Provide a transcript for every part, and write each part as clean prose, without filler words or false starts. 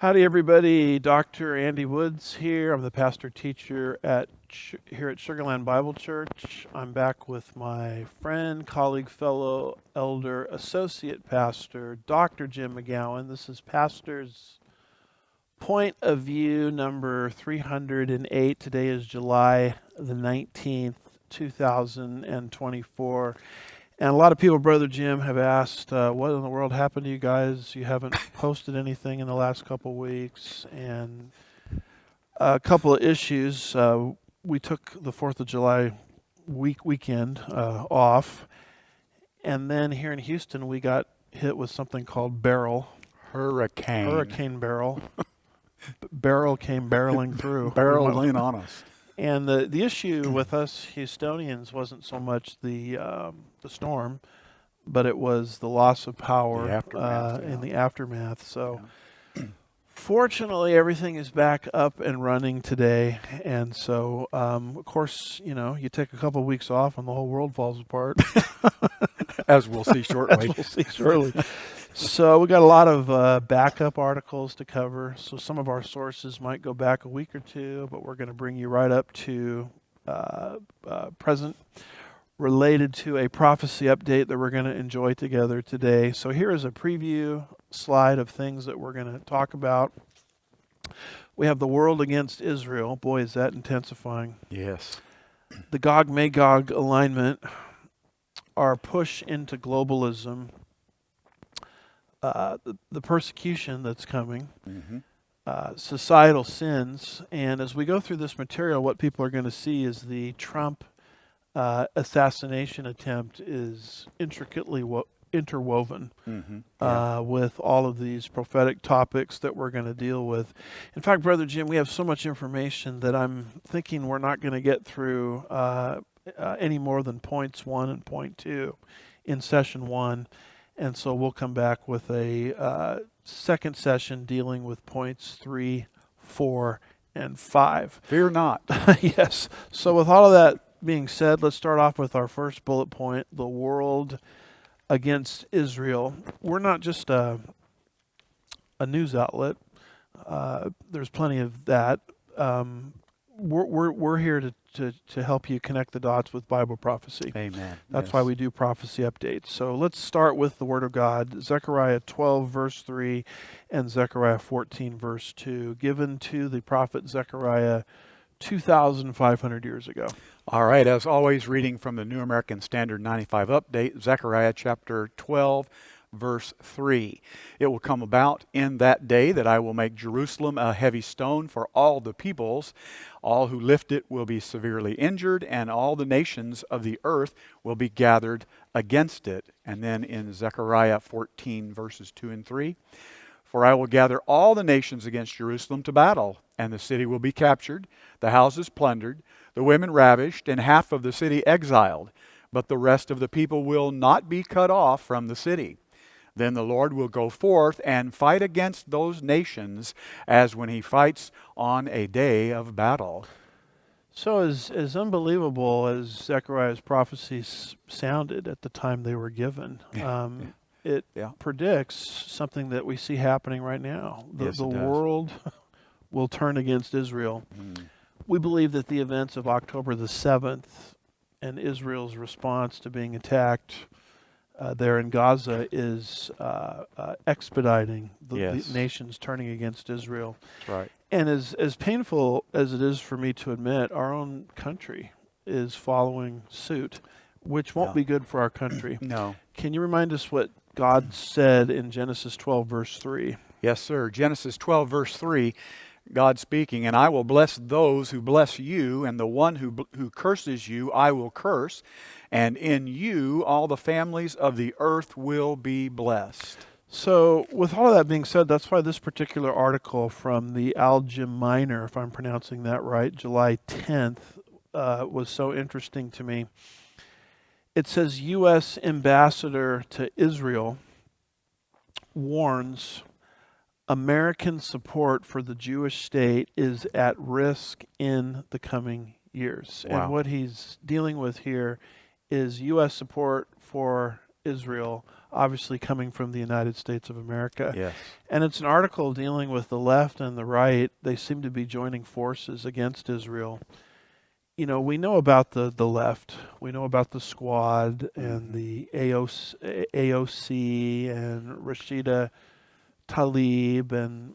Howdy, everybody. Dr. Andy Woods here. I'm the pastor teacher here at Sugarland Bible Church. I'm back with my friend, colleague, fellow elder, associate pastor, Dr. Jim McGowan. This is Pastor's Point of View number 308. Today is July the 19th, 2024. And a lot of people, Brother Jim, have asked, what in the world happened to you guys? You haven't posted anything in the last couple of weeks. And a couple of issues. We took the 4th of July weekend off. And then here in Houston, we got hit with something called Hurricane Beryl. Beryl came barreling through. Barreling on us. And the issue with us Houstonians wasn't so much the storm, but it was the loss of power in the aftermath. So fortunately, everything is back up and running today. And so, of course, you take a couple of weeks off and the whole world falls apart. As we'll see shortly. So we got a lot of backup articles to cover. So some of our sources might go back a week or two, but we're going to bring you right up to present, related to a prophecy update that we're going to enjoy together today. So here is a preview slide of things that we're going to talk about. We have the world against Israel. Boy, is that intensifying. Yes. The Gog-Magog alignment, our push into globalism, the persecution that's coming, societal sins. And as we go through this material, what people are going to see is the Trump assassination attempt is intricately interwoven with all of these prophetic topics that we're going to deal with. In fact, Brother Jim, we have so much information that I'm thinking we're not going to get through any more than points 1 and point 2 in session 1. And so we'll come back with a second session dealing with points 3, 4, and 5. Fear not. Yes. So with all of that being said, let's start off with our first bullet point, the world against Israel. We're not just a news outlet. There's plenty of that. We're here to help you connect the dots with Bible prophecy. Amen. That's why we do prophecy updates. So let's start with the Word of God. Zechariah 12, verse 3, and Zechariah 14, verse 2, given to the prophet Zechariah 2,500 years ago. All right, as always, reading from the New American Standard 95 update, Zechariah chapter 12, verse 3. It will come about in that day that I will make Jerusalem a heavy stone for all the peoples. All who lift it will be severely injured, and all the nations of the earth will be gathered against it. And then in Zechariah 14, verses 2 and 3, for I will gather all the nations against Jerusalem to battle, and the city will be captured, the houses plundered, the women ravished, and half of the city exiled. But the rest of the people will not be cut off from the city. Then the Lord will go forth and fight against those nations as when he fights on a day of battle. So as unbelievable as Zechariah's prophecies sounded at the time they were given, it predicts something that we see happening right now. The world will turn against Israel. We believe that the events of October the 7th and Israel's response to being attacked there in Gaza is expediting the nations turning against Israel. That's right. And as painful as it is for me to admit, our own country is following suit, which won't be good for our country. No. Can you remind us what God said in Genesis 12, verse 3? Yes, sir. Genesis 12, verse 3. God speaking, and I will bless those who bless you, and the one who curses you I will curse, and in you all the families of the earth will be blessed. So with all of that being said, that's why this particular article from the Algemeiner, if I'm pronouncing that right, July 10th, was so interesting to me. It says U.S. Ambassador to Israel warns American support for the Jewish state is at risk in the coming years. Wow. And what he's dealing with here is U.S. support for Israel, obviously coming from the United States of America. Yes. And it's an article dealing with the left and the right. They seem to be joining forces against Israel. You know, we know about the left. We know about the Squad and the AOC and Rashida Tlaib and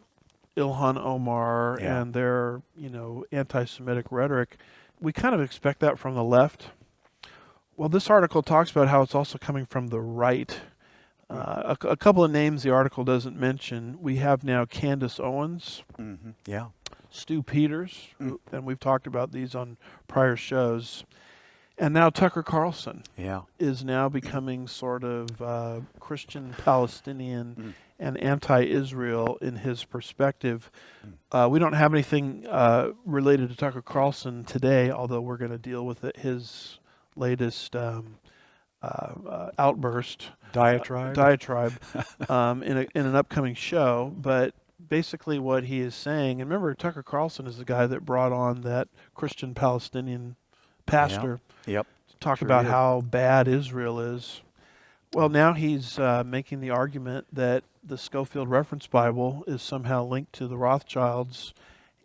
Ilhan Omar and their, anti-Semitic rhetoric. We kind of expect that from the left. Well, this article talks about how it's also coming from the right. A couple of names the article doesn't mention. We have now Candace Owens, Stu Peters, and we've talked about these on prior shows. And now Tucker Carlson is now becoming sort of Christian Palestinian and anti-Israel in his perspective. We don't have anything related to Tucker Carlson today, although we're going to deal with his latest outburst, diatribe in an upcoming show. But basically what he is saying, and remember, Tucker Carlson is the guy that brought on that Christian Palestinian pastor to talk about how bad Israel is. Well, now he's making the argument that the Schofield Reference Bible is somehow linked to the Rothschilds,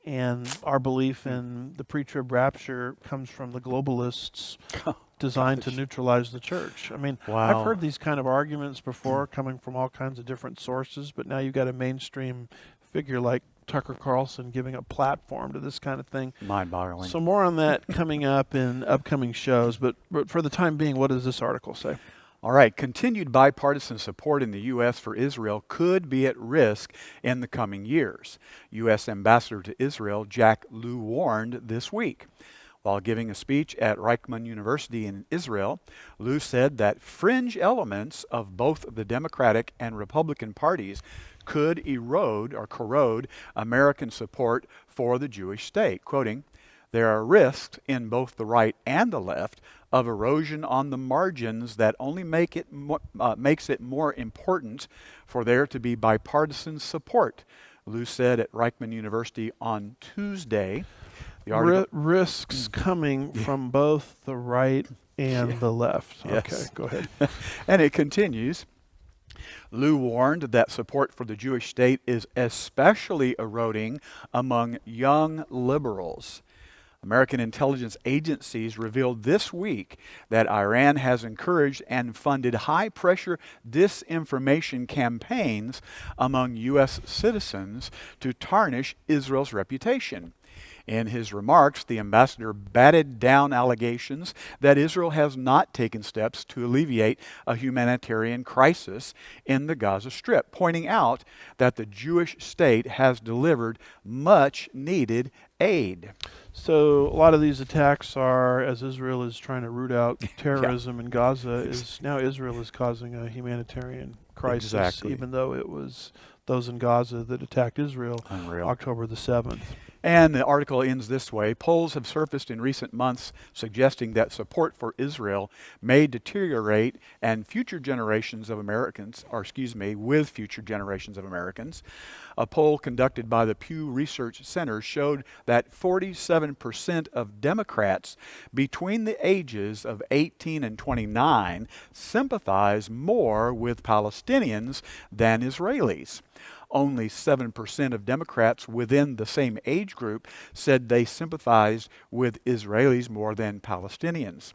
and our belief in the pre-trib rapture comes from the globalists designed to neutralize the church. I mean, I've heard these kind of arguments before coming from all kinds of different sources, but now you've got a mainstream figure like Tucker Carlson giving a platform to this kind of thing. Mind-boggling. So more on that coming up in upcoming shows, but for the time being, what does this article say? All right, continued bipartisan support in the U.S. for Israel could be at risk in the coming years. U.S. Ambassador to Israel Jack Lew warned this week. While giving a speech at Reichman University in Israel, Lew said that fringe elements of both the Democratic and Republican parties could erode or corrode American support for the Jewish state. Quoting, "There are risks in both the right and the left of erosion on the margins that only makes it more important for there to be bipartisan support," Lew said at Reichman University on Tuesday. The risks coming from both the right and the left. Yes. Okay, go ahead. And it continues. Lew warned that support for the Jewish state is especially eroding among young liberals. American intelligence agencies revealed this week that Iran has encouraged and funded high-pressure disinformation campaigns among U.S. citizens to tarnish Israel's reputation. In his remarks, the ambassador batted down allegations that Israel has not taken steps to alleviate a humanitarian crisis in the Gaza Strip, pointing out that the Jewish state has delivered much-needed aid. So a lot of these attacks are, as Israel is trying to root out terrorism in Gaza, is now Israel is causing a humanitarian crisis, even though it was those in Gaza that attacked Israel October the 7th. And the article ends this way. Polls have surfaced in recent months suggesting that support for Israel may deteriorate and future generations of Americans, with future generations of Americans. A poll conducted by the Pew Research Center showed that 47% of Democrats between the ages of 18 and 29 sympathize more with Palestinians than Israelis. Only 7% of Democrats within the same age group said they sympathized with Israelis more than Palestinians.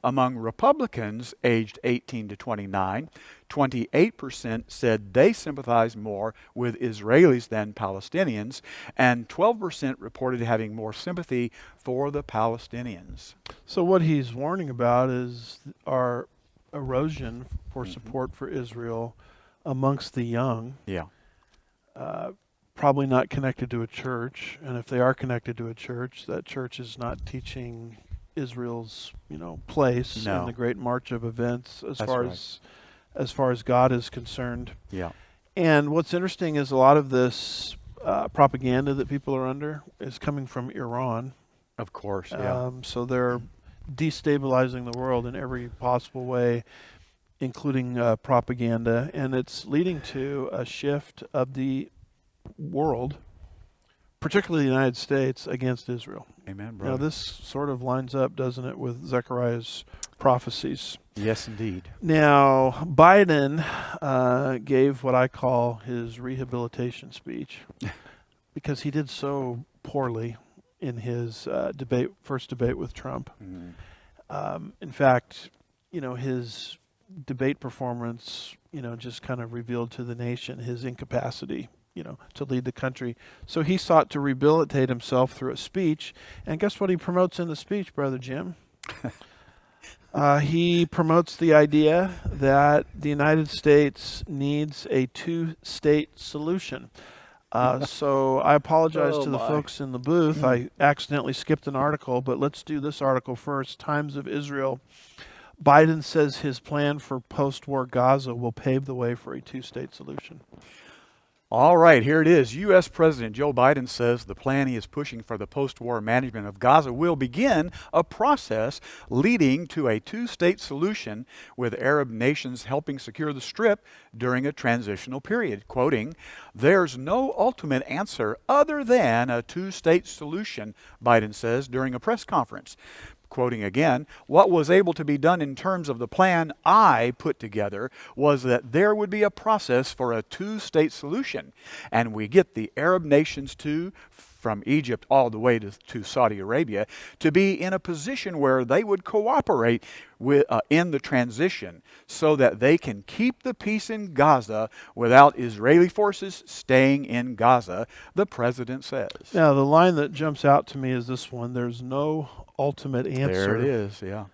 Among Republicans aged 18 to 29, 28% said they sympathize more with Israelis than Palestinians, and 12% reported having more sympathy for the Palestinians. So what he's warning about is our erosion for support for Israel amongst the young. Probably not connected to a church, and if they are connected to a church, that church is not teaching Israel's, place in the great march of events as far as God is concerned. And what's interesting is a lot of this propaganda that people are under is coming from Iran. Of course, So they're destabilizing the world in every possible way, including propaganda, and it's leading to a shift of the world, particularly the United States, against Israel. Amen, brother. Now, this sort of lines up, doesn't it, with Zechariah's prophecies. Yes, indeed. Now, Biden gave what I call his rehabilitation speech because he did so poorly in his first debate with Trump. In fact, his debate performance, just kind of revealed to the nation his incapacity, to lead the country. So he sought to rehabilitate himself through a speech. And guess what he promotes in the speech, Brother Jim? He promotes the idea that the United States needs a two-state solution. So I apologize to the folks in the booth. I accidentally skipped an article, but let's do this article first. Times of Israel. Biden says his plan for post-war Gaza will pave the way for a two-state solution. All right, here it is. U.S. President Joe Biden says the plan he is pushing for the post-war management of Gaza will begin a process leading to a two-state solution with Arab nations helping secure the Strip during a transitional period. Quoting, "There's no ultimate answer other than a two-state solution," Biden says during a press conference. Quoting again, "What was able to be done in terms of the plan I put together was that there would be a process for a two-state solution, and we get the Arab nations to, from Egypt all the way to Saudi Arabia, to be in a position where they would cooperate with, in the transition so that they can keep the peace in Gaza without Israeli forces staying in Gaza," the president says. Now, the line that jumps out to me is this one. There's no ultimate answer. There it is, yeah.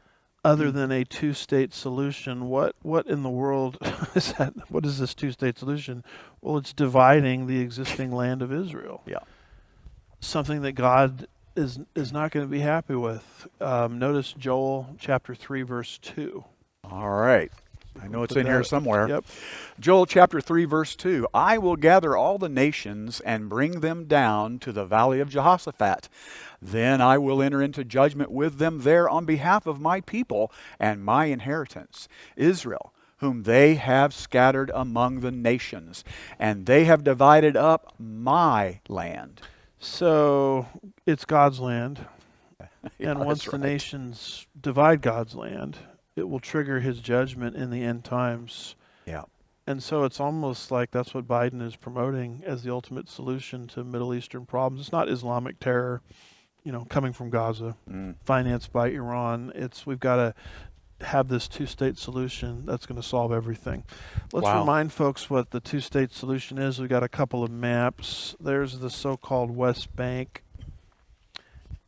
Other than a two-state solution. What in the world is that? What is this two-state solution? Well, it's dividing the existing land of Israel. Yeah. Something that God is not going to be happy with. Notice Joel chapter 3, verse 2. All right. I know it's in here somewhere. Yep. Joel chapter 3, verse 2. "I will gather all the nations and bring them down to the valley of Jehoshaphat. Then I will enter into judgment with them there on behalf of my people and my inheritance, Israel, whom they have scattered among the nations, and they have divided up my land." So it's God's land. Yeah, And once that's the right. nations divide God's land, it will trigger his judgment in the end times. Yeah. And so it's almost like that's what Biden is promoting as the ultimate solution to Middle Eastern problems. It's not Islamic terror, coming from Gaza, financed by Iran. We've got to have this two-state solution that's going to solve everything. Let's Wow. remind folks what the two-state solution is. We've got a couple of maps. There's the so-called West Bank.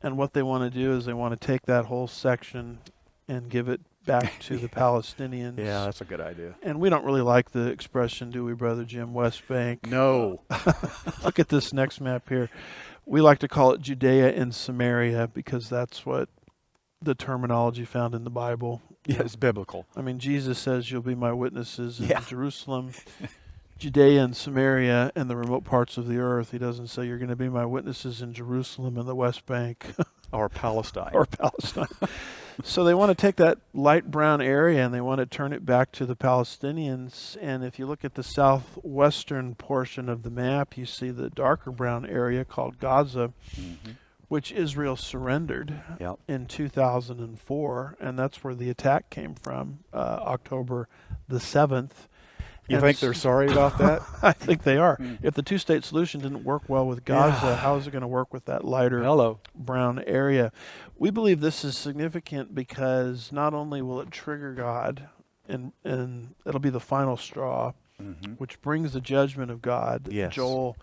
And what they want to do is they want to take that whole section and give it back to the Palestinians. Yeah, that's a good idea. And we don't really like the expression, do we, Brother Jim? West Bank. No. Look at this next map here. We like to call it Judea and Samaria because that's what the terminology found in the Bible. Yeah, it's biblical. I mean, Jesus says you'll be my witnesses in Yeah. Jerusalem, Judea and Samaria, and the remote parts of the earth. He doesn't say you're going to be my witnesses in Jerusalem and the West Bank. Or Palestine. Or Palestine. So they want to take that light brown area and they want to turn it back to the Palestinians. And if you look at the southwestern portion of the map, you see the darker brown area called Gaza, which Israel surrendered Yep. in 2004. And that's where the attack came from, October the 7th. You And think they're sorry about that? I think they are. If the two-state solution didn't work well with Gaza, how is it going to work with that lighter Hello. brown area? We believe this is significant because not only will it trigger God, and it'll be the final straw, which brings the judgment of God, Yes. Joel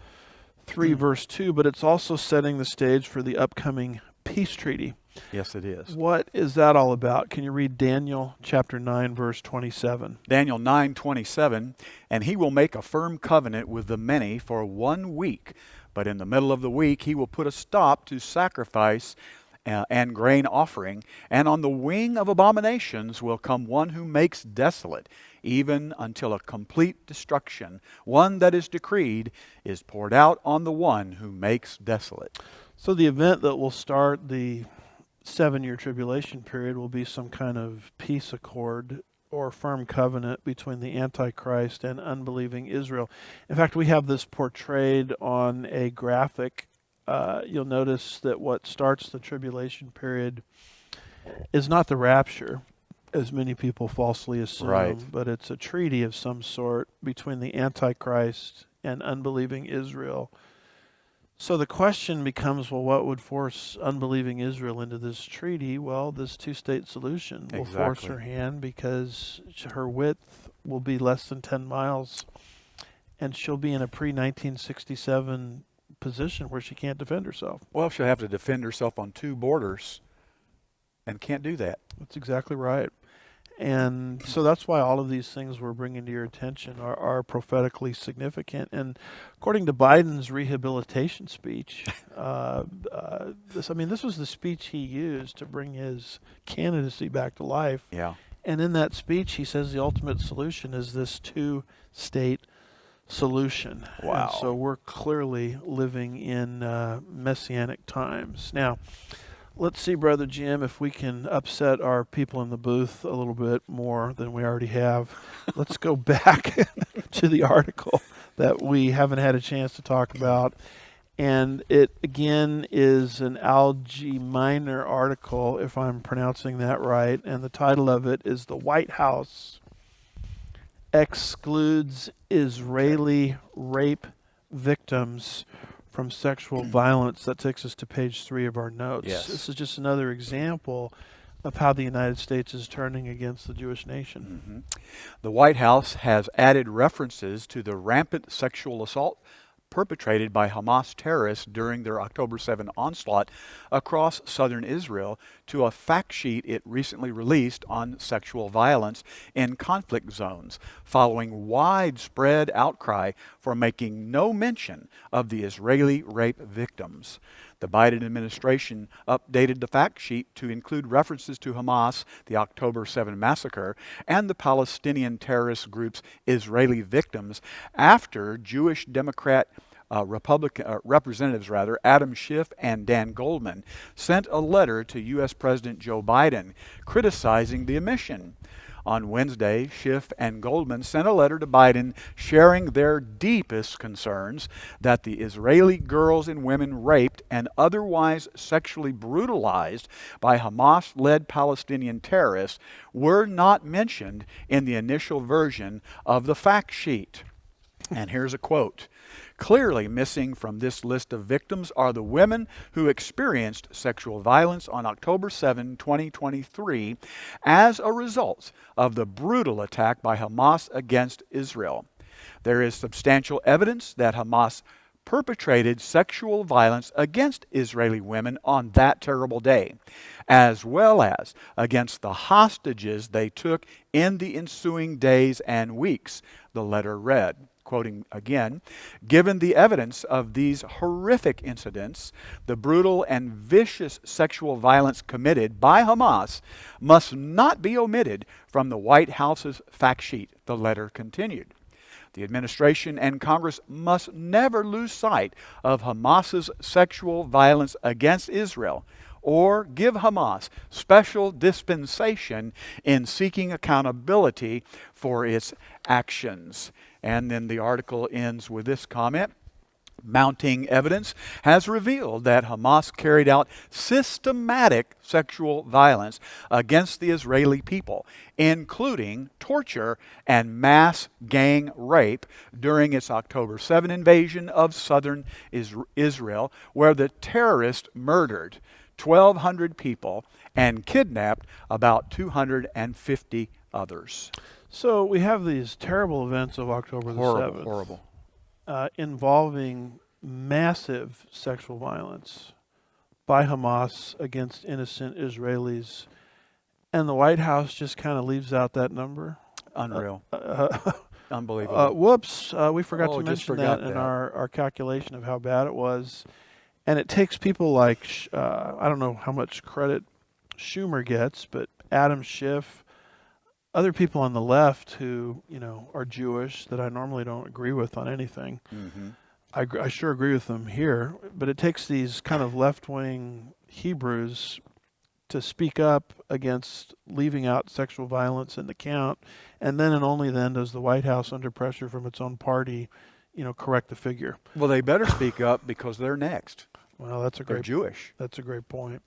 3, verse 2, but it's also setting the stage for the upcoming peace treaty. Yes, it is. What is that all about? Can you read Daniel chapter 9, verse 27? Daniel 9:27, "And he will make a firm covenant with the many for 1 week, but in the middle of the week he will put a stop to sacrifice and grain offering, and on the wing of abominations will come one who makes desolate, even until a complete destruction, one that is decreed, is poured out on the one who makes desolate." So the event that will start the 7-year tribulation period will be some kind of peace accord or firm covenant between the Antichrist and unbelieving Israel. In fact, we have this portrayed on a graphic. You'll notice that what starts the tribulation period is not the rapture. as many people falsely assume, Right. but it's a treaty of some sort between the Antichrist and unbelieving Israel. So the question becomes, well, what would force unbelieving Israel into this treaty? Well, this two-state solution will force Exactly. her hand because her width will be less than 10 miles, and she'll be in a pre-1967 position where she can't defend herself. Well, she'll have to defend herself on two borders and can't do that. That's exactly right. And so that's why all of these things we're bringing to your attention are prophetically significant. And according to Biden's rehabilitation speech, this was the speech he used to bring his candidacy back to life. Yeah. And in that speech, he says the ultimate solution is this two-state solution. Wow. And so we're clearly living in messianic times. Now, let's see, Brother Jim, if we can upset our people in the booth a little bit more than we already have. Let's go back to the article that we haven't had a chance to talk about. And it, again, is an Algae Minor article, if I'm pronouncing that right. And the title of it is "The White House Excludes Israeli Rape Victims from Sexual Violence." That takes us to page 3 of our notes. Yes. This is just another example of how the United States is turning against the Jewish nation. The White House has added references to the rampant sexual assault perpetrated by Hamas terrorists during their October 7 onslaught across southern Israel to a fact sheet it recently released on sexual violence in conflict zones, following widespread outcry for making no mention of the Israeli rape victims. The Biden administration updated the fact sheet to include references to Hamas, the October 7 massacre, and the Palestinian terrorist group's Israeli victims after Jewish Democrat representatives Adam Schiff and Dan Goldman sent a letter to U.S. President Joe Biden criticizing the omission. On Wednesday, Schiff and Goldman sent a letter to Biden sharing their deepest concerns that the Israeli girls and women raped and otherwise sexually brutalized by Hamas-led Palestinian terrorists were not mentioned in the initial version of the fact sheet. And here's a quote. Clearly missing from this list of victims are the women who experienced sexual violence on October 7, 2023, as a result of the brutal attack by Hamas against Israel. There is substantial evidence that Hamas perpetrated sexual violence against Israeli women on that terrible day, as well as against the hostages they took in the ensuing days and weeks, the letter read. Quoting again, given the evidence of these horrific incidents, the brutal and vicious sexual violence committed by Hamas must not be omitted from the White House's fact sheet, the letter continued. The administration and Congress must never lose sight of Hamas's sexual violence against Israel or give Hamas special dispensation in seeking accountability for its actions. And then the article ends with this comment. Mounting evidence has revealed that Hamas carried out systematic sexual violence against the Israeli people, including torture and mass gang rape during its October 7 invasion of southern Israel, where the terrorists murdered 1,200 people and kidnapped about 250 others. So we have these terrible events of October the 7th. Horrible. Involving massive sexual violence by Hamas against innocent Israelis. And the White House just kind of leaves out that number. Unreal. Unbelievable. Whoops, we forgot to just mention forgot that in that. our calculation of how bad it was. And it takes people like, I don't know how much credit Schumer gets, but Adam Schiff, other people on the left who, are Jewish that I normally don't agree with on anything. Mm-hmm. I sure agree with them here, but it takes these kind of left-wing Hebrews to speak up against leaving out sexual violence in the count, and then and only then does the White House, under pressure from its own party, correct the figure. Well, they better speak up because they're next. Well, They're Jewish. That's a great point.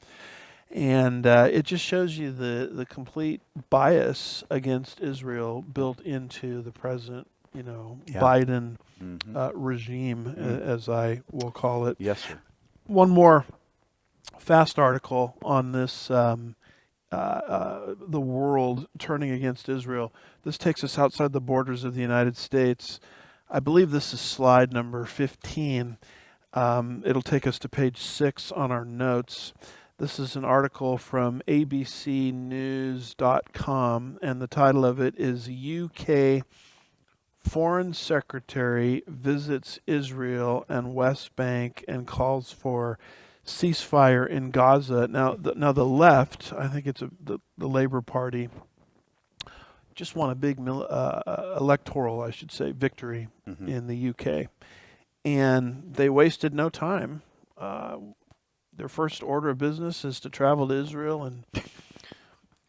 And it just shows you the complete bias against Israel built into the present, Yeah. Biden Mm-hmm. regime, Mm. as I will call it. Yes, sir. One more fast article on this, the world turning against Israel. This takes us outside the borders of the United States. I believe this is slide number 15. It'll take us to page 6 on our notes. This is an article from abcnews.com, and the title of it is UK Foreign Secretary visits Israel and West Bank and calls for ceasefire in Gaza. Now, the left, I think it's the Labour Party, just won a big electoral, I should say, victory Mm-hmm. in the UK, and they wasted no time. Their first order of business is to travel to Israel and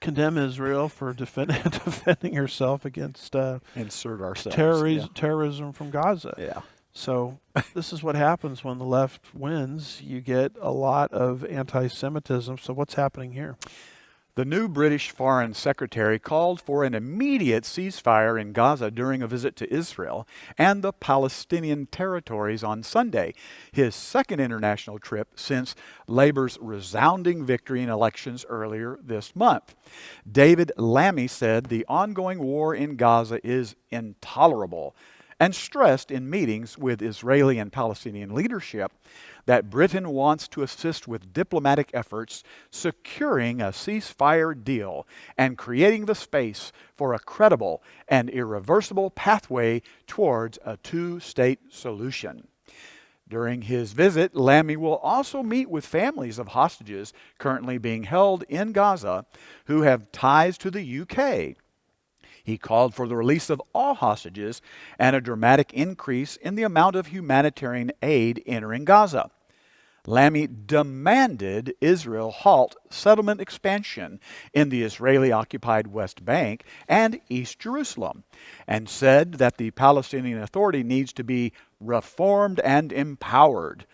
condemn Israel for defending herself against Insert ourselves. Yeah. terrorism from Gaza. Yeah. So this is what happens when the left wins. You get a lot of anti-Semitism. So what's happening here? The new British Foreign Secretary called for an immediate ceasefire in Gaza during a visit to Israel and the Palestinian territories on Sunday, his second international trip since Labour's resounding victory in elections earlier this month. David Lammy said the ongoing war in Gaza is intolerable and stressed in meetings with Israeli and Palestinian leadership that Britain wants to assist with diplomatic efforts securing a ceasefire deal and creating the space for a credible and irreversible pathway towards a two-state solution. During his visit, Lammy will also meet with families of hostages currently being held in Gaza who have ties to the UK. He called for the release of all hostages and a dramatic increase in the amount of humanitarian aid entering Gaza. Lammy demanded Israel halt settlement expansion in the Israeli-occupied West Bank and East Jerusalem, and said that the Palestinian Authority needs to be reformed and empowered.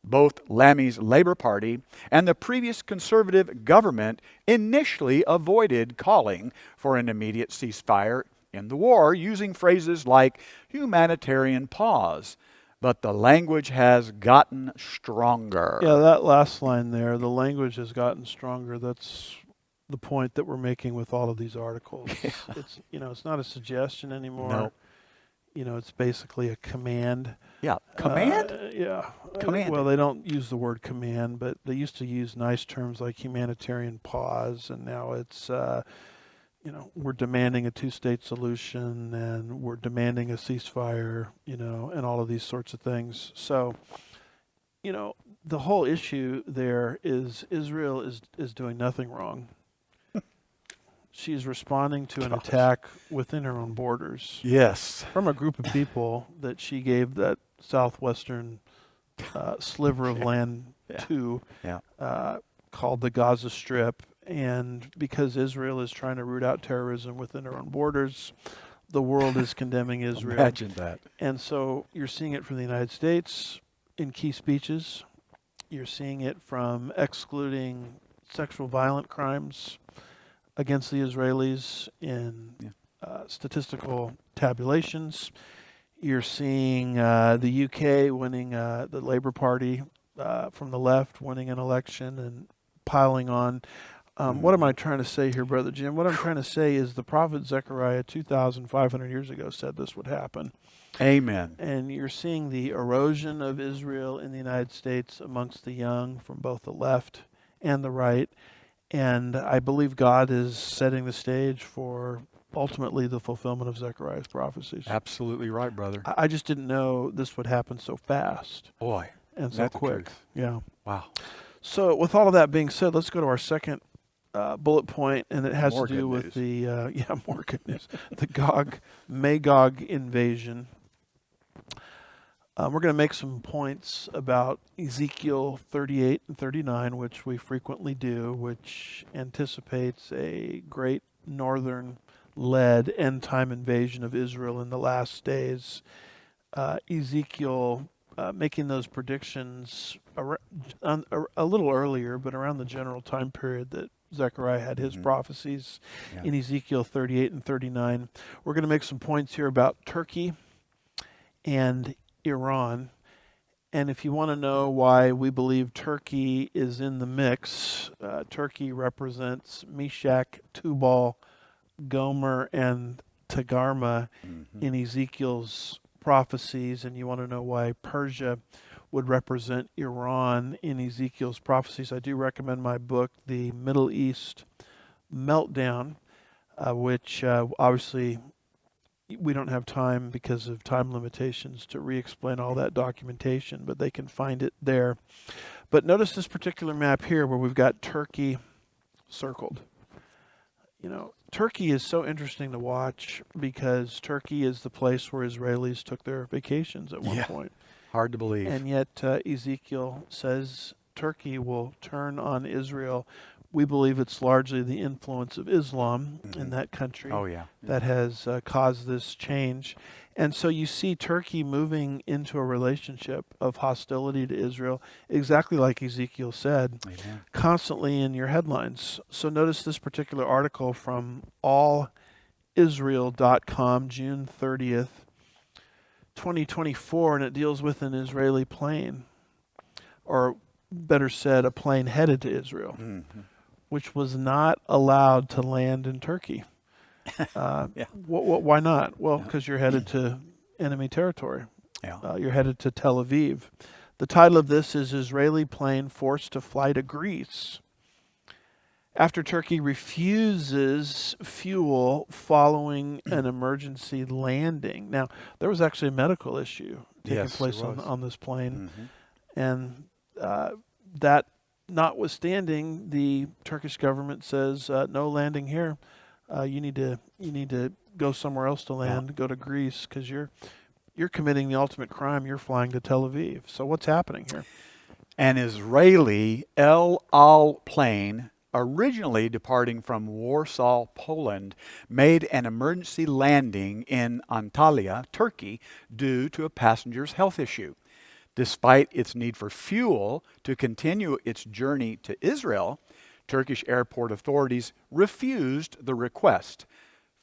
Both Lammy's Labour Party and the previous Conservative government initially avoided calling for an immediate ceasefire in the war, using phrases like humanitarian pause. But the language has gotten stronger. Yeah, that last line there, the language has gotten stronger. That's the point that we're making with all of these articles. Yeah. It's not a suggestion anymore. No. It's basically a command. Yeah. Command? Yeah. Command. Well, they don't use the word command, but they used to use nice terms like humanitarian pause, and now it's, we're demanding a two-state solution, and we're demanding a ceasefire, and all of these sorts of things. So, the whole issue there is Israel is doing nothing wrong. She's responding to an attack within her own borders. Yes. From a group of people that she gave that southwestern sliver of land to, called the Gaza Strip. And because Israel is trying to root out terrorism within her own borders, the world is condemning Israel. Imagine that. And so you're seeing it from the United States in key speeches. You're seeing it from excluding sexual violent crimes against the Israelis in statistical tabulations. You're seeing the UK winning, the Labour Party from the left winning an election and piling on. What am I trying to say here, Brother Jim? What I'm trying to say is the prophet Zechariah 2,500 years ago said this would happen. Amen. And you're seeing the erosion of Israel in the United States amongst the young from both the left and the right. And I believe God is setting the stage for ultimately the fulfillment of Zechariah's prophecies. Absolutely right, brother. I just didn't know this would happen so fast. Boy, and so that's quick. Truth. Yeah. Wow. So with all of that being said, let's go to our second bullet point, and it has More to do good with the more good news, the Gog-Magog invasion. We're going to make some points about Ezekiel 38 and 39, which we frequently do, which anticipates a great northern-led end-time invasion of Israel in the last days. Ezekiel making those predictions a little earlier, but around the general time period that Zechariah had his prophecies in Ezekiel 38 and 39. We're going to make some points here about Turkey and Iran. And if you want to know why we believe Turkey is in the mix, Turkey represents Meshach, Tubal, Gomer, and Tagarma in Ezekiel's prophecies. And you want to know why Persia would represent Iran in Ezekiel's prophecies. I do recommend my book, The Middle East Meltdown, which obviously we don't have time because of time limitations to re-explain all that documentation, but they can find it there. But notice this particular map here where we've got Turkey circled. You know, Turkey is so interesting to watch because Turkey is the place where Israelis took their vacations at one point. Hard to believe. And yet Ezekiel says Turkey will turn on Israel. We believe it's largely the influence of Islam in that country that has caused this change. And so you see Turkey moving into a relationship of hostility to Israel, exactly like Ezekiel said, constantly in your headlines. So notice this particular article from allisrael.com, June 30th, 2024, and it deals with an Israeli plane, or better said, a plane headed to Israel, which was not allowed to land in Turkey. Why not? Well, because you're headed to enemy territory. You're headed to Tel Aviv. The title of this is Israeli Plane Forced to Fly to Greece after Turkey refuses fuel following an emergency landing. Now, there was actually a medical issue taking place on this plane, and that notwithstanding, the Turkish government says no landing here. You need to go somewhere else to land. Go to Greece because you're committing the ultimate crime. You're flying to Tel Aviv. So what's happening here? An Israeli El Al plane, originally departing from Warsaw, Poland, made an emergency landing in Antalya, Turkey, due to a passenger's health issue. Despite its need for fuel to continue its journey to Israel, Turkish airport authorities refused the request,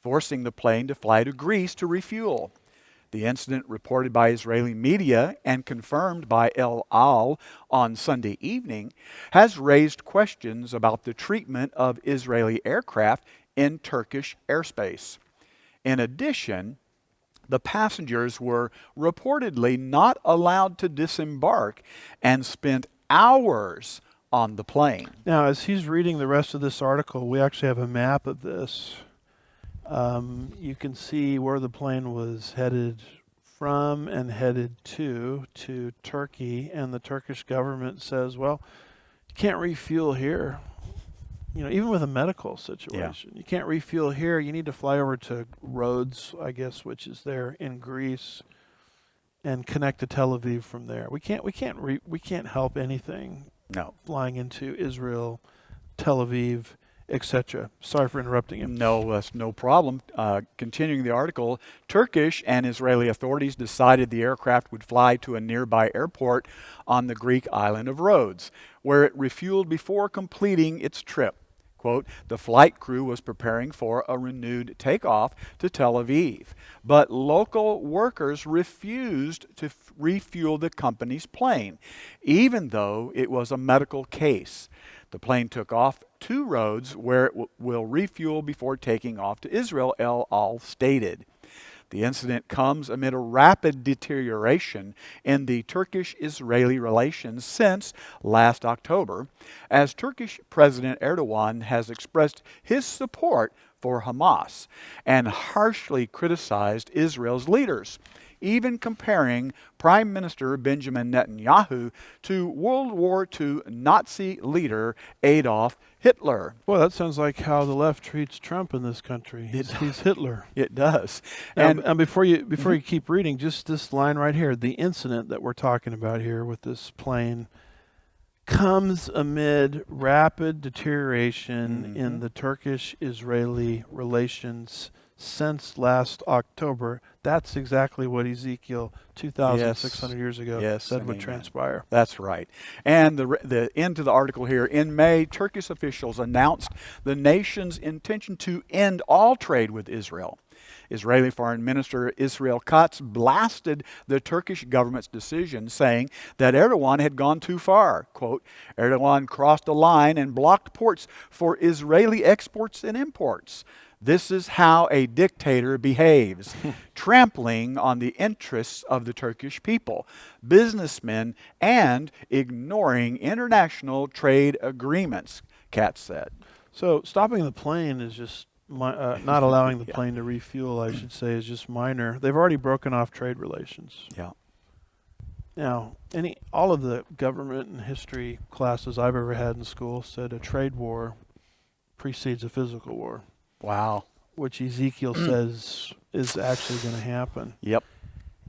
forcing the plane to fly to Greece to refuel. The incident, reported by Israeli media and confirmed by El Al on Sunday evening, has raised questions about the treatment of Israeli aircraft in Turkish airspace. In addition, the passengers were reportedly not allowed to disembark and spent hours on the plane. Now, as he's reading the rest of this article, we actually have a map of this. You can see where the plane was headed from and headed to Turkey, and the Turkish government says, well, you can't refuel here. You know, even with a medical situation, you can't refuel here. You need to fly over to Rhodes, I guess, which is there in Greece, and connect to Tel Aviv from there. We can't help anything. No. Flying into Israel, Tel Aviv, etc. Sorry for interrupting him. No, that's no problem. Continuing the article, Turkish and Israeli authorities decided the aircraft would fly to a nearby airport on the Greek island of Rhodes, where it refueled before completing its trip. Quote, the flight crew was preparing for a renewed takeoff to Tel Aviv, but local workers refused to refuel the company's plane, even though it was a medical case. The plane took off to Rhodes, where it will refuel before taking off to Israel, El Al stated. The incident comes amid a rapid deterioration in the Turkish-Israeli relations since last October, as Turkish President Erdogan has expressed his support for Hamas and harshly criticized Israel's leaders, even comparing Prime Minister Benjamin Netanyahu to World War II Nazi leader Adolf Hitler. Well, that sounds like how the left treats Trump in this country. He's Hitler. It does. And before you keep reading, just this line right here, the incident that we're talking about here with this plane comes amid rapid deterioration in the Turkish-Israeli relations since last October. That's exactly what Ezekiel 2,600 Yes. years ago Yes, said and would amen. transpire. That's right. And the end of the article here. In May, Turkish officials announced the nation's intention to end all trade with Israel. Israeli Foreign Minister Israel Katz blasted the Turkish government's decision, saying that Erdogan had gone too far. Quote, Erdogan crossed a line and blocked ports for Israeli exports and imports. This is how a dictator behaves, trampling on the interests of the Turkish people, businessmen, and ignoring international trade agreements, Katz said. So stopping the plane is just not allowing the Yeah. plane to refuel, I should say, is just minor. They've already broken off trade relations. Yeah. Now, all of the government and history classes I've ever had in school said a trade war precedes a physical war, Wow. which Ezekiel says is actually going to happen. Yep.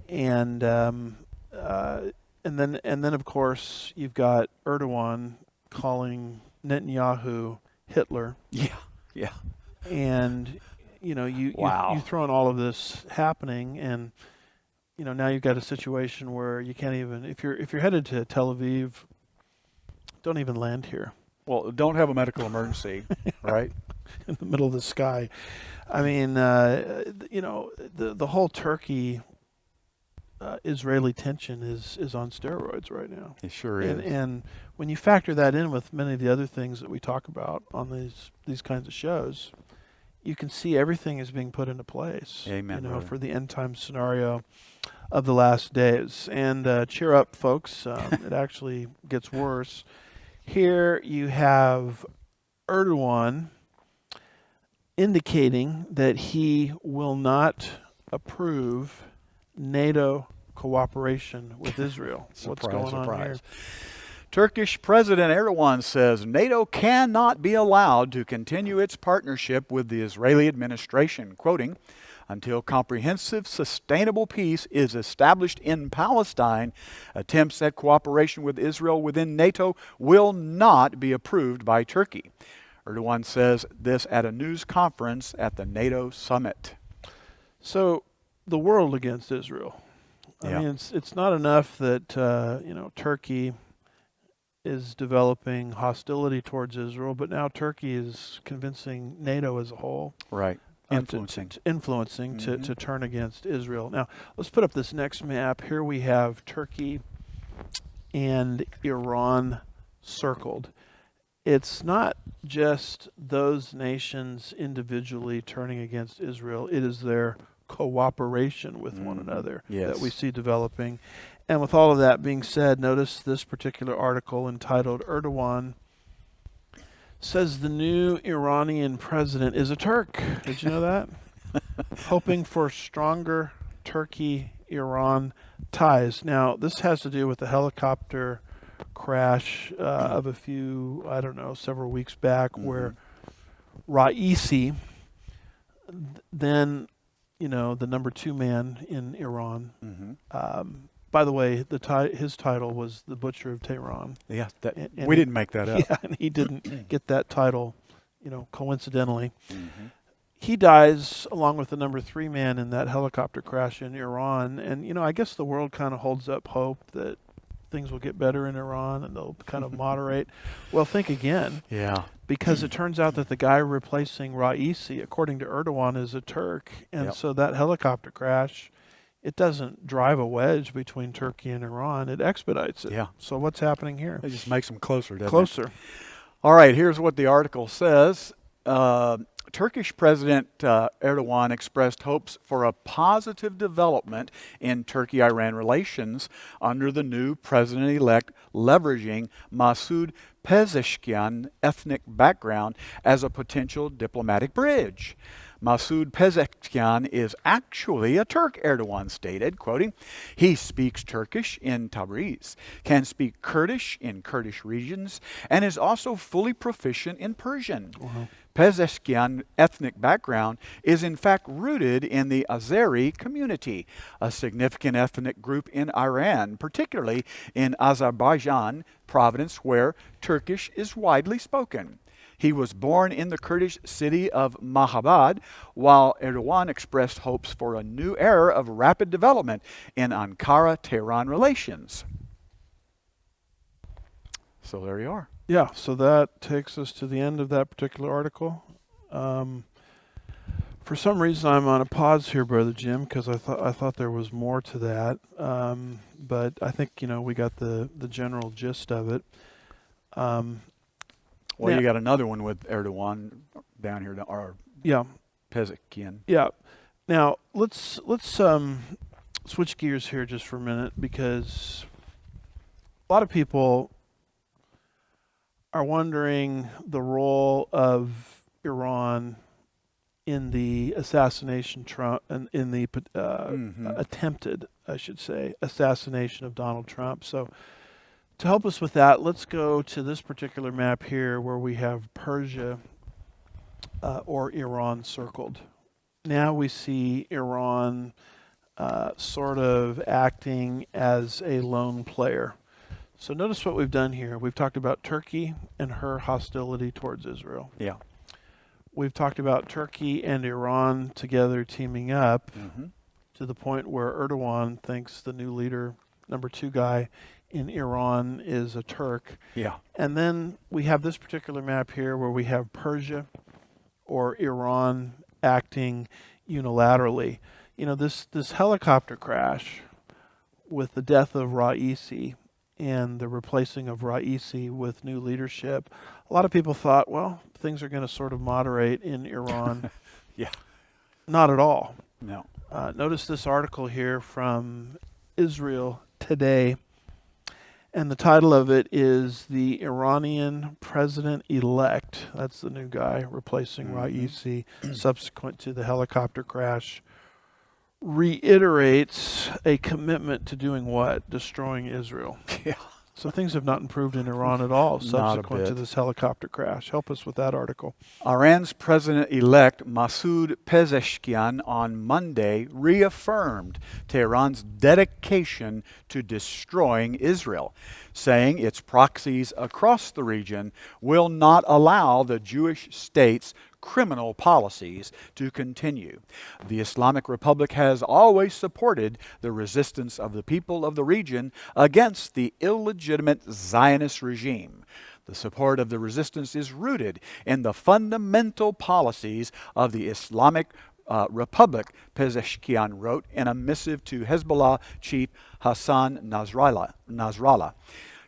And then of course you've got Erdogan calling Netanyahu Hitler. Yeah. Yeah. And Wow. you throw in all of this happening, and now you've got a situation where you can't even, if you're headed to Tel Aviv, don't even land here Well, don't have a medical emergency, right? in the middle of the sky. I mean, the whole Turkey Israeli tension is on steroids right now. It sure is. And when you factor that in with many of the other things that we talk about on these kinds of shows, you can see everything is being put into place. Amen, brother. For the end time scenario of the last days. And cheer up, folks. It actually gets worse. Here you have Erdogan indicating that he will not approve NATO cooperation with Israel. What's going on here? Turkish President Erdogan says NATO cannot be allowed to continue its partnership with the Israeli administration, quoting, until comprehensive, sustainable peace is established in Palestine, attempts at cooperation with Israel within NATO will not be approved by Turkey. Erdogan says this at a news conference at the NATO summit. So the world against Israel. I Yeah. mean, it's not enough that Turkey is developing hostility towards Israel, but now Turkey is convincing NATO as a whole, Right. Influencing. to turn against Israel. Now let's put up this next map. Here we have Turkey and Iran circled. It's not just those nations individually turning against Israel. It is their cooperation with one another that we see developing. And with all of that being said, notice this particular article entitled Erdogan says the new Iranian president is a Turk. Did you know that? Hoping for stronger Turkey-Iran ties. Now, this has to do with the helicopter crash of several weeks back, where Raisi, then the number 2 man in Iran. By the way, his title was the Butcher of Tehran. Yeah, And we didn't make that up. Yeah, and he didn't get that title, coincidentally. He dies along with the number 3 man in that helicopter crash in Iran. And, I guess the world kind of holds up hope that things will get better in Iran and they'll kind of moderate. Well, think again. Yeah. Because it turns out that the guy replacing Raisi, according to Erdogan, is a Turk. And so that helicopter crash, it doesn't drive a wedge between Turkey and Iran. It expedites it. Yeah. So what's happening here? It just makes them closer, doesn't it? Closer. All right, here's what the article says. Turkish President Erdogan expressed hopes for a positive development in Turkey-Iran relations under the new president-elect, leveraging Masoud Pezeshkian's ethnic background as a potential diplomatic bridge. Masoud Pezeshkian is actually a Turk, Erdogan stated, quoting, he speaks Turkish in Tabriz, can speak Kurdish in Kurdish regions, and is also fully proficient in Persian. Pezeshkian's ethnic background is in fact rooted in the Azeri community, a significant ethnic group in Iran, particularly in Azerbaijan province where Turkish is widely spoken. He was born in the Kurdish city of Mahabad, while Erdogan expressed hopes for a new era of rapid development in Ankara-Tehran relations. So there you are. Yeah, so that takes us to the end of that particular article. For some reason, I'm on a pause here, Brother Jim, because I thought there was more to that. But I think we got the general gist of it. Well, now, you got another one with Erdogan down here, or yeah, Pezeshkian. yeah. Now let's switch gears here just for a minute, because a lot of people are wondering the role of Iran in the assassination Trump and in the attempted, I should say, assassination of Donald Trump. So to help us with that, let's go to this particular map here where we have Persia or Iran circled. Now we see Iran sort of acting as a lone player. So notice what we've done here. We've talked about Turkey and her hostility towards Israel. Yeah. We've talked about Turkey and Iran together teaming up to the point where Erdogan thinks the new leader, number 2 guy in Iran, is a Turk. Yeah. And then we have this particular map here where we have Persia or Iran acting unilaterally. This helicopter crash with the death of Raisi and the replacing of Raisi with new leadership, a lot of people thought, well, things are going to sort of moderate in Iran. Yeah. Not at all. No. Notice this article here from Israel Today, and the title of it is "The Iranian President-Elect," that's the new guy replacing Raisi, subsequent to the helicopter crash, reiterates a commitment to doing what? Destroying Israel. Yeah. So things have not improved in Iran at all subsequent to bit. this helicopter crash. Help us with that article. Iran's president-elect Masoud Pezeshkian on Monday reaffirmed Tehran's dedication to destroying Israel, saying its proxies across the region will not allow the Jewish state's criminal policies to continue. The Islamic Republic has always supported the resistance of the people of the region against the illegitimate Zionist regime. The support of the resistance is rooted in the fundamental policies of the Islamic Republic, Pezeshkian wrote in a missive to Hezbollah chief Hassan Nasrallah.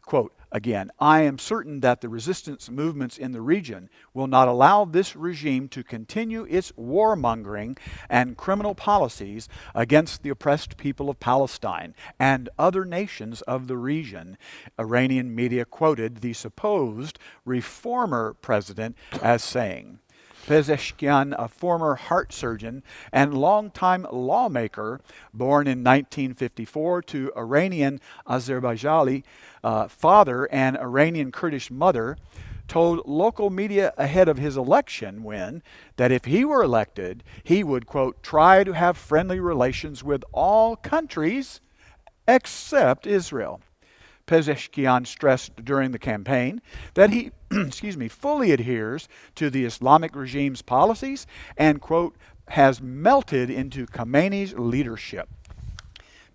Quote, again, I am certain that the resistance movements in the region will not allow this regime to continue its warmongering and criminal policies against the oppressed people of Palestine and other nations of the region. Iranian media quoted the supposed reformer president as saying, Pezeshkian, a former heart surgeon and longtime lawmaker, born in 1954 to Iranian Azerbaijani father and Iranian Kurdish mother, told local media ahead of his election win that if he were elected, he would, quote, try to have friendly relations with all countries except Israel. Pezeshkian stressed during the campaign that he fully adheres to the Islamic regime's policies and, quote, has melted into Khamenei's leadership.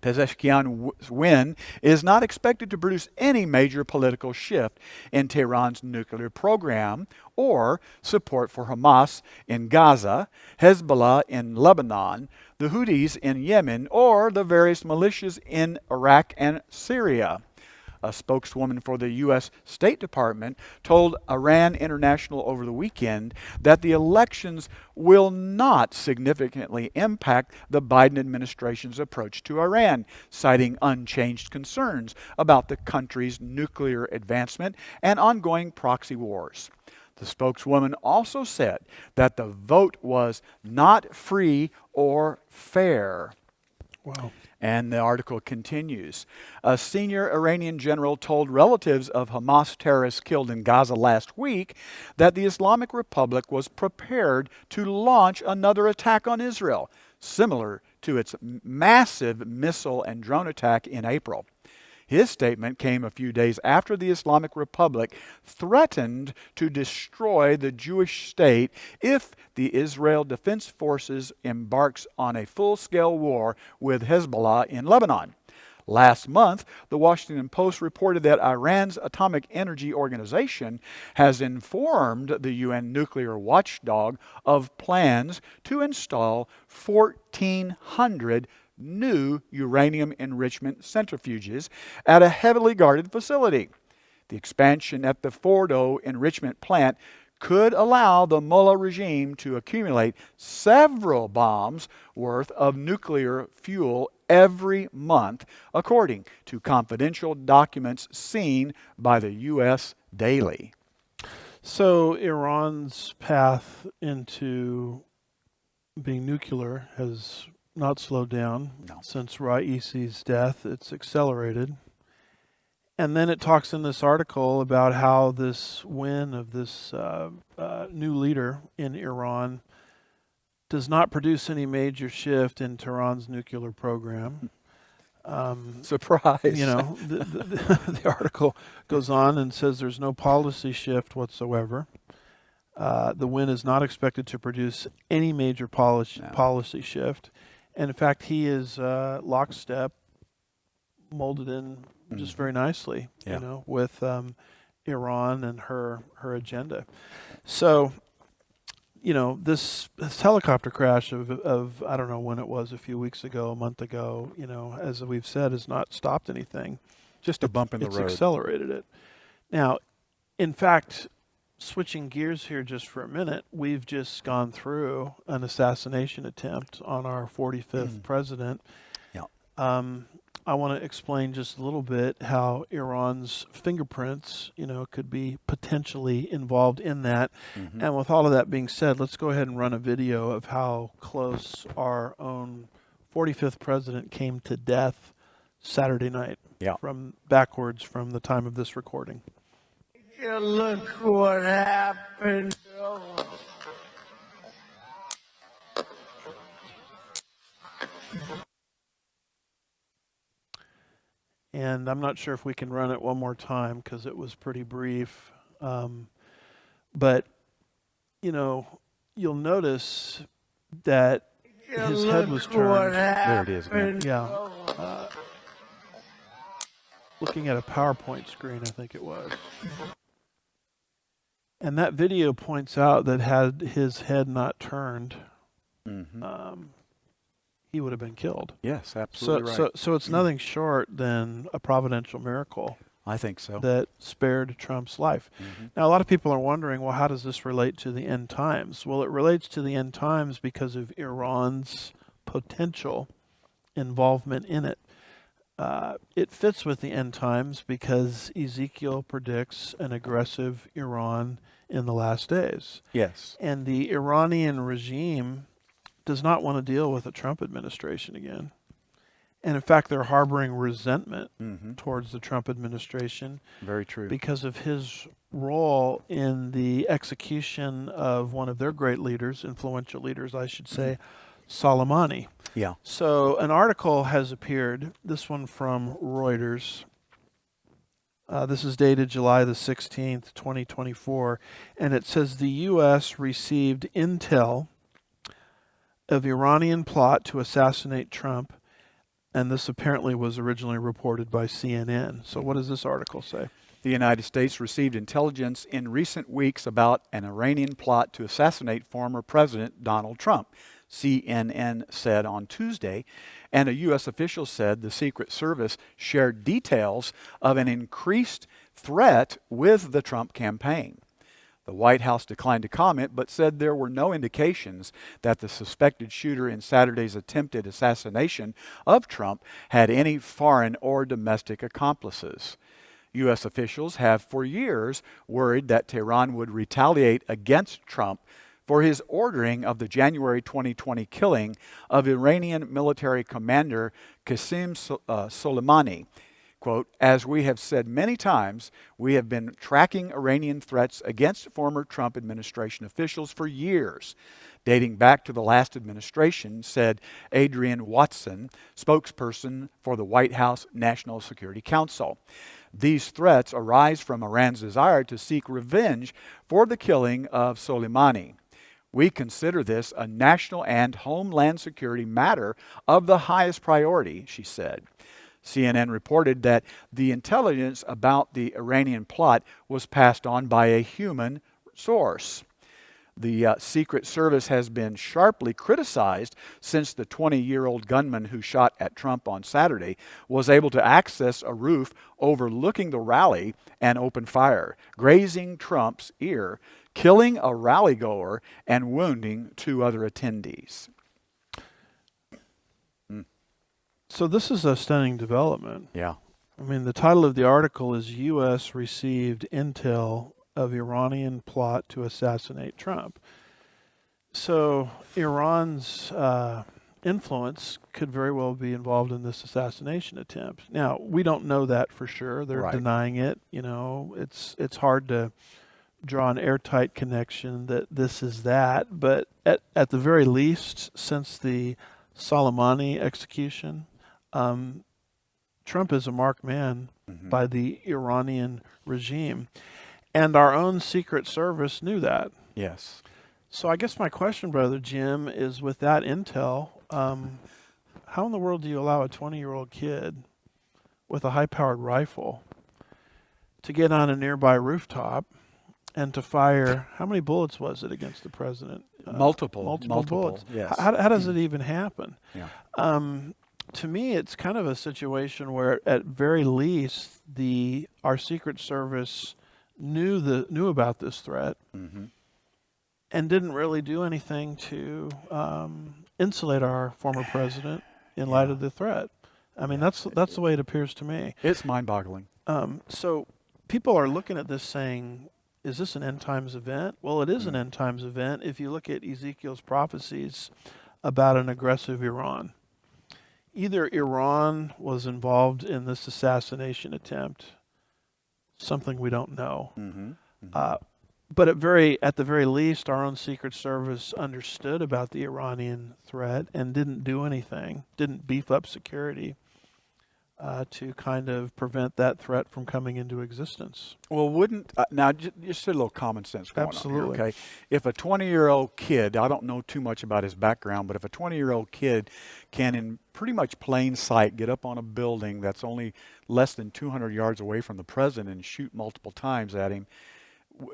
Pezeshkian's win is not expected to produce any major political shift in Tehran's nuclear program or support for Hamas in Gaza, Hezbollah in Lebanon, the Houthis in Yemen, or the various militias in Iraq and Syria. A spokeswoman for the U.S. State Department told Iran International over the weekend that the elections will not significantly impact the Biden administration's approach to Iran, citing unchanged concerns about the country's nuclear advancement and ongoing proxy wars. The spokeswoman also said that the vote was not free or fair. Wow. And the article continues. A senior Iranian general told relatives of Hamas terrorists killed in Gaza last week that the Islamic Republic was prepared to launch another attack on Israel, similar to its massive missile and drone attack in April. His statement came a few days after the Islamic Republic threatened to destroy the Jewish state if the Israel Defense Forces embarks on a full-scale war with Hezbollah in Lebanon. Last month, the Washington Post reported that Iran's Atomic Energy Organization has informed the UN nuclear watchdog of plans to install 1,400 new uranium enrichment centrifuges at a heavily guarded facility. The expansion at the Fordo enrichment plant could allow the Mullah regime to accumulate several bombs worth of nuclear fuel every month, according to confidential documents seen by the U.S. Daily. So Iran's path into being nuclear has not slowed down since Raisi's death. It's accelerated. And then it talks in this article about how this win of this new leader in Iran does not produce any major shift in Tehran's nuclear program. Surprise. The article goes on and says there's no policy shift whatsoever. The win is not expected to produce any major policy shift. And in fact, he is lockstep, molded in just very nicely, with Iran and her agenda. So, this helicopter crash of I don't know when it was, a few weeks ago, a month ago, as we've said, has not stopped anything. Just a bump in the road. It's accelerated it. Now, in fact, switching gears here just for a minute, we've just gone through an assassination attempt on our 45th president. Yeah. I want to explain just a little bit how Iran's fingerprints, could be potentially involved in that. And with all of that being said, let's go ahead and run a video of how close our own 45th president came to death Saturday night, from backwards from the time of this recording. Look what happened. And I'm not sure if we can run it one more time because it was pretty brief. But, you'll notice that his head was turned. There it is again. Yeah. Looking at a PowerPoint screen, I think it was. And that video points out that had his head not turned, he would have been killed. Yes, absolutely right. So it's nothing short than a providential miracle. I think so. That spared Trump's life. Now, a lot of people are wondering, well, how does this relate to the end times? Well, it relates to the end times because of Iran's potential involvement in it. It fits with the end times because Ezekiel predicts an aggressive Iran in the last days. Yes. And the Iranian regime does not want to deal with a Trump administration again. And in fact, they're harboring resentment towards the Trump administration. Very true. Because of his role in the execution of one of their great leaders, influential leaders, I should say, Soleimani. Yeah. So an article has appeared, this one from Reuters. This is dated July the 16th, 2024. And it says the U.S. received intel of Iranian plot to assassinate Trump. And this apparently was originally reported by CNN. So what does this article say? The United States received intelligence in recent weeks about an Iranian plot to assassinate former President Donald Trump, CNN said on Tuesday, and a U.S. official said the Secret Service shared details of an increased threat with the Trump campaign. The White House declined to comment, but said there were no indications that the suspected shooter in Saturday's attempted assassination of Trump had any foreign or domestic accomplices. U.S. officials have for years worried that Tehran would retaliate against Trump for his ordering of the January 2020 killing of Iranian military commander Qasem Soleimani. Quote, as we have said many times, we have been tracking Iranian threats against former Trump administration officials for years. dating back to the last administration, said Adrienne Watson, spokesperson for the White House National Security Council. These threats arise from Iran's desire to seek revenge for the killing of Soleimani. We consider this a national and homeland security matter of the highest priority, she said. CNN reported that the intelligence about the Iranian plot was passed on by a human source. The Secret Service has been sharply criticized since the 20-year-old gunman who shot at Trump on Saturday was able to access a roof overlooking the rally and open fire, grazing Trump's ear, killing a rally-goer, and wounding 2 other attendees. So this is a stunning development. Yeah. I mean, the title of the article is U.S. Received Intel of Iranian Plot to Assassinate Trump. So Iran's influence could very well be involved in this assassination attempt. Now, we don't know that for sure. They're Right. denying it. You know, it's hard to draw an airtight connection that this is that. But at the very least, since the Soleimani execution, Trump is a marked man by the Iranian regime. And our own Secret Service knew that. Yes. So I guess my question, Brother Jim, is with that intel, how in the world do you allow a 20-year-old kid with a high-powered rifle to get on a nearby rooftop and to fire, how many bullets was it against the president? Multiple bullets. Yes. How does it even happen? Yeah. To me, it's kind of a situation where, at very least, our Secret Service knew about this threat and didn't really do anything to insulate our former president in light of the threat. I mean, that's the way it appears to me. It's mind-boggling. So people are looking at this saying, is this an end times event? Well, it is an end times event if you look at Ezekiel's prophecies about an aggressive Iran. Either Iran was involved in this assassination attempt, something we don't know. But at the very least, our own Secret Service understood about the Iranian threat and didn't do anything, didn't beef up security to kind of prevent that threat from coming into existence. Well, wouldn't now just a little common sense going Absolutely. on here, okay? If a 20-year-old kid, I don't know too much about his background, but if a 20-year-old kid can, in pretty much plain sight, get up on a building that's only less than 200 yards away from the president and shoot multiple times at him,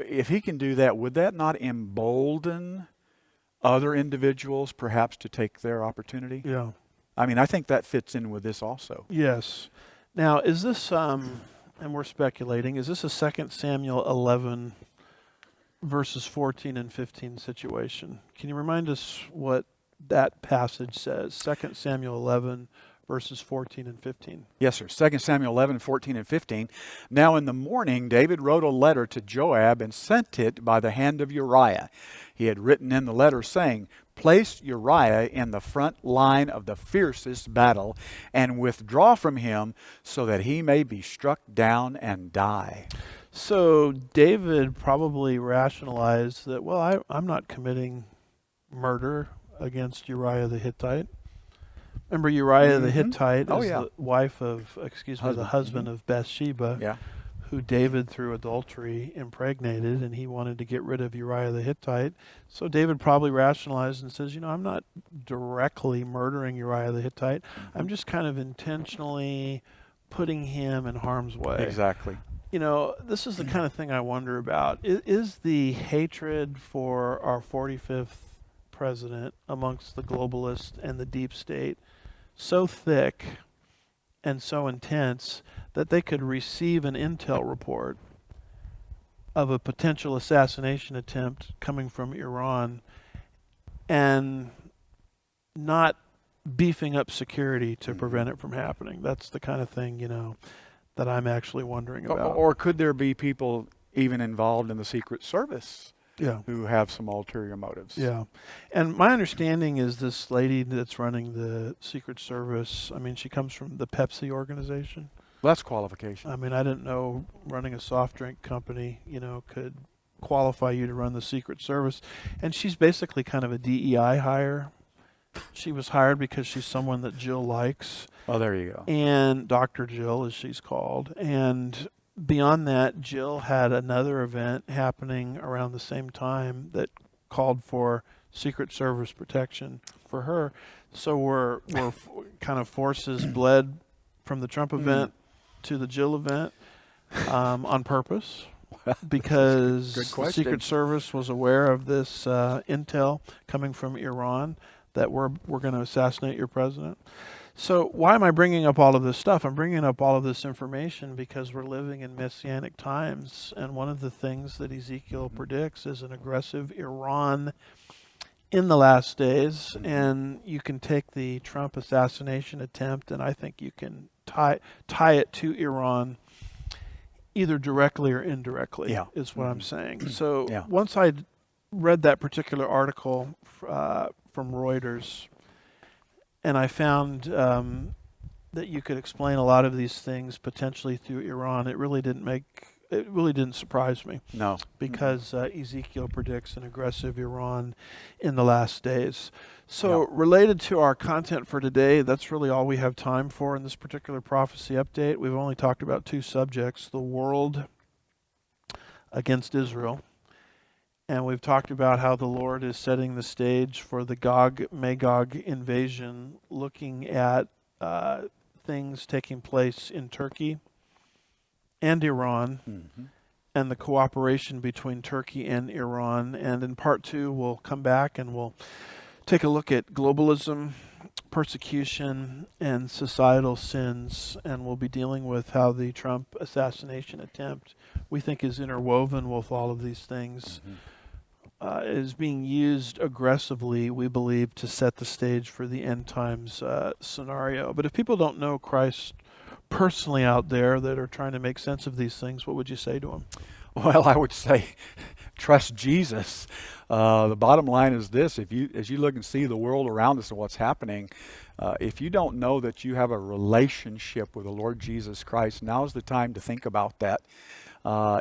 if he can do that, would that not embolden other individuals perhaps to take their opportunity? Yeah. I mean, I think that fits in with this also. Yes. Now, is this, and we're speculating, is this a 2 Samuel 11 verses 14 and 15 situation? Can you remind us what that passage says? 2 Samuel 11 verses 14 and 15. Yes, sir. 2 Samuel 11, 14 and 15. Now in the morning, David wrote a letter to Joab and sent it by the hand of Uriah. He had written in the letter saying, "Place Uriah in the front line of the fiercest battle and withdraw from him so that he may be struck down and die." So David probably rationalized that, well, I'm not committing murder against Uriah the Hittite. Remember, Uriah the Hittite is the wife of, the husband of Bathsheba, who David, through adultery, impregnated, and he wanted to get rid of Uriah the Hittite. So David probably rationalized and says, I'm not directly murdering Uriah the Hittite. I'm just kind of intentionally putting him in harm's way. Exactly. This is the kind of thing I wonder about. Is the hatred for our 45th president amongst the globalists and the deep state so thick and so intense that they could receive an intel report of a potential assassination attempt coming from Iran and not beefing up security to prevent it from happening? That's the kind of thing, that I'm actually wondering about. Or could there be people even involved in the Secret Service who have some ulterior motives? Yeah. And my understanding is this lady that's running the Secret Service, she comes from the Pepsi organization. That's qualification. I didn't know running a soft drink company, could qualify you to run the Secret Service. And she's basically kind of a DEI hire. She was hired because she's someone that Jill likes. Oh, there you go. And Dr. Jill, as she's called. And beyond that, Jill had another event happening around the same time that called for Secret Service protection for her. So we're kind of forces bled from the Trump event to the Jill event on purpose, because Good the question. Secret Service was aware of this intel coming from Iran that we're going to assassinate your president. So why am I bringing up all of this stuff? I'm bringing up all of this information because we're living in messianic times, and one of the things that Ezekiel predicts is an aggressive Iran in the last days. And you can take the Trump assassination attempt, and I think you can tie it to Iran either directly or indirectly, is what I'm saying. So once I read that particular article from Reuters, and I found that you could explain a lot of these things potentially through Iran, it really didn't surprise me. No. Because Ezekiel predicts an aggressive Iran in the last days. So related to our content for today, that's really all we have time for in this particular prophecy update. We've only talked about two subjects: the world against Israel, and we've talked about how the Lord is setting the stage for the Gog-Magog invasion, looking at things taking place in Turkey and Iran, and the cooperation between Turkey and Iran. And in part two, we'll come back and we'll take a look at globalism, persecution, and societal sins, and we'll be dealing with how the Trump assassination attempt, we think, is interwoven with all of these things. Is being used aggressively, we believe, to set the stage for the end times scenario. But if people don't know Christ personally out there that are trying to make sense of these things, what would you say to them? Well, I would say trust Jesus. The bottom line is this: as you look and see the world around us and what's happening, if you don't know that you have a relationship with the Lord Jesus Christ, now's the time to think about that.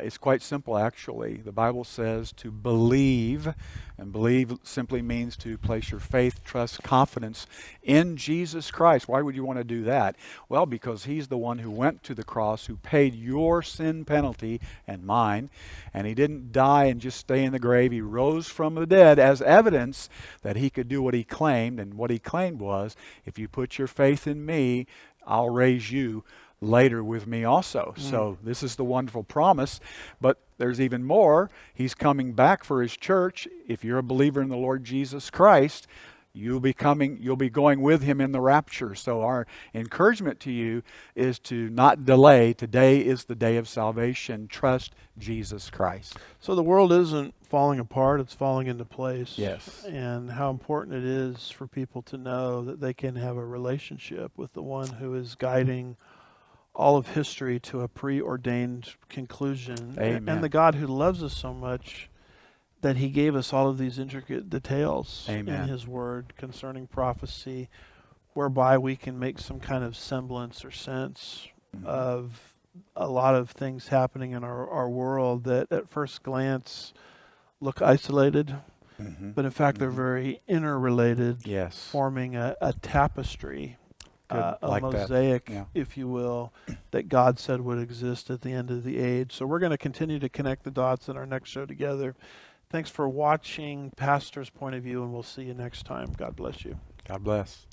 It's quite simple, actually. The Bible says to believe, and believe simply means to place your faith, trust, confidence in Jesus Christ. Why would you want to do that? Well, because He's the one who went to the cross, who paid your sin penalty and mine, and He didn't die and just stay in the grave. He rose from the dead as evidence that He could do what He claimed, and what He claimed was, if you put your faith in me, I'll raise you later with me also. So this is the wonderful promise, but there's even more. He's coming back for His church. If you're a believer in the Lord Jesus Christ, you'll be going with Him in the rapture. So our encouragement to you is to not delay. Today is the day of salvation. Trust Jesus Christ. So the world isn't falling apart, it's falling into place. Yes. And how important it is for people to know that they can have a relationship with the one who is guiding all of history to a preordained conclusion. Amen. And the God who loves us so much that He gave us all of these intricate details in His Word concerning prophecy, whereby we can make some kind of semblance or sense of a lot of things happening in our world that at first glance look isolated, but in fact they're very interrelated, forming a tapestry, a mosaic, if you will, that God said would exist at the end of the age. So we're going to continue to connect the dots in our next show together. Thanks for watching Pastor's Point of View, and we'll see you next time. God bless you. God bless.